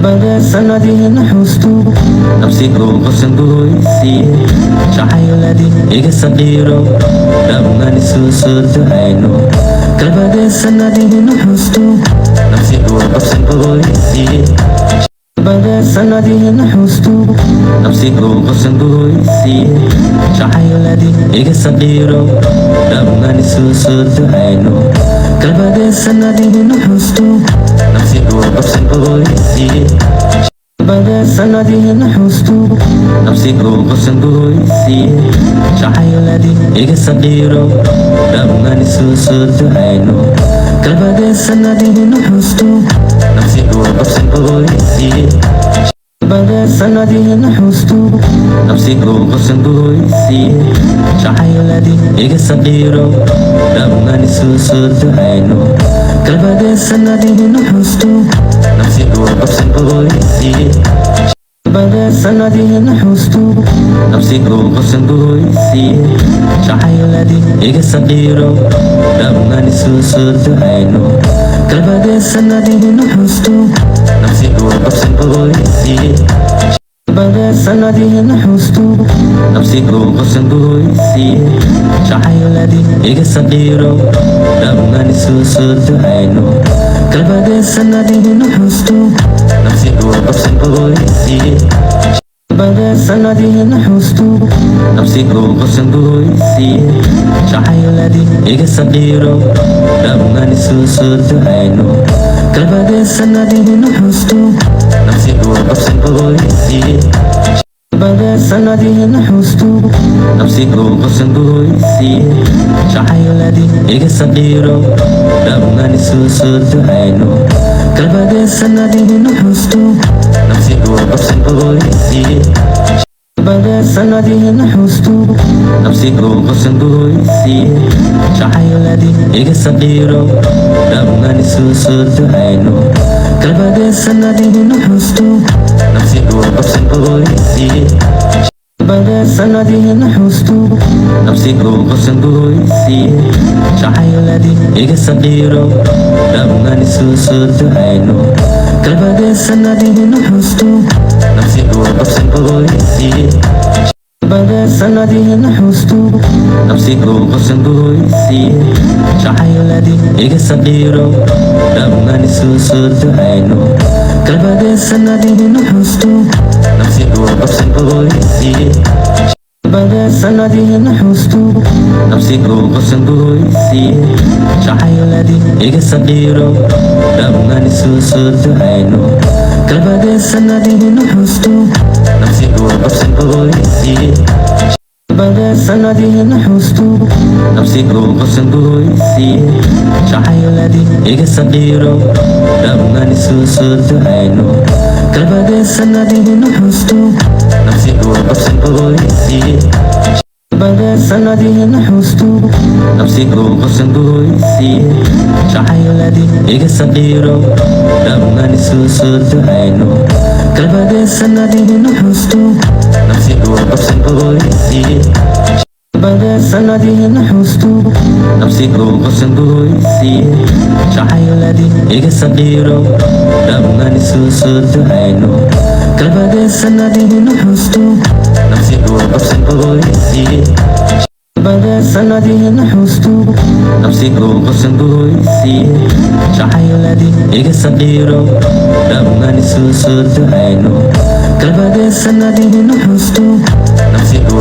baga sanadihii naxuustu nafsigu qasangoysiye jacayladii iga saqiiro dhammaan isu soo ducayno kalbaga sanadihii naxuustu nafsigu qasangoysiye baga sanadihii naxuustu nafsigu qasangoysiye jacayladii iga saqiiro dhammaan isu soo ducayno kalbaga sanadihii naxuustu nafsigu qasangoysiye baga sanadihii naxuustu nafsigu qasangoysiye jacayladii iga saqiiro dhammaan isu soo ducayno kalbaga sanadihii naxuustu nafsigu qasangoysiye baga sanadihii naxuustu nafsigu qasangoysiye jacayladii iga saqiiro dhammaan isu soo ducayno kalbaga sanadihii naxuustu nafsigu qasangoysiye baga sanadihii naxuustu nafsigu qasangoysiye jacayladii iga saqiiro dhammaan isu soo ducayno kalbaga sanadihii naxuustu nafsigu qasangoysiye baga sanadihii naxuustu nafsigu qasangoysiye jacayladii iga saqiiro dhammaan isu soo ducayno kalbaga sanadihii naxuustu nafsigu qasangoysiye baga sanadihii naxuustu nafsigu qasangoysiye jacayladii iga saqiiro dhammaan isu soo ducayno kalbaga sanadihii naxuustu nafsigu qasangoysiye baga sanadihii naxuustu nafsigu qasangoysiye jacayladii iga saqiiro dhammaan isu soo ducayno kalbaga sanadihii naxuustu nafsigu qasangoysiye baga sanadihii naxuustu nafsigu qasangoysiye jacayladii iga saqiiro dhammaan isu soo ducayno kalbaga sanadihii naxuustu nafsigu qasangoysiye baga sanadihii naxuustu nafsigu qasangoysiye jacayladii iga saqiiro dhammaan isu soo ducayno kalbaga sanadihii naxuustu nafsigu qasangoysiye baga sanadihii naxuustu nafsigu qasangoysiye jacayladii iga saqiiro dhammaan isu soo ducayno kalbaga sanadihii naxuustu nafsigu qasangoysiye baga sanadihii naxuustu nafsigu qasangoysiye jacayladii iga saqiiro dhammaan isu soo ducayno kalbaga sanadihii naxuustu nafsigu qasangoysiye baga sanadihii naxuustu nafsigu qasangoysiye jacayladii iga saqiiro dhammaan isu soo ducayno kalbaga sanadihii naxuustu nafsigu qasangoysiye baga sanadihii naxuustu nafsigu qasangoysiye jacayladii iga saqiiro dhammaan isu soo ducayno kalbaga sanadihii naxuustu nafsigu qasangoysiye baga sanadihii naxuustu nafsigu qasangoysiye jacayladii iga saqiiro dhammaan isu soo ducayno kalbaga sanadihii naxuustu nafsigu qasangoysiye baga sanadihii naxuustu nafsigu qasangoysiye jacayladii iga saqiiro dhammaan isu soo ducayno kalbaga sanadihii naxuustu nafsigu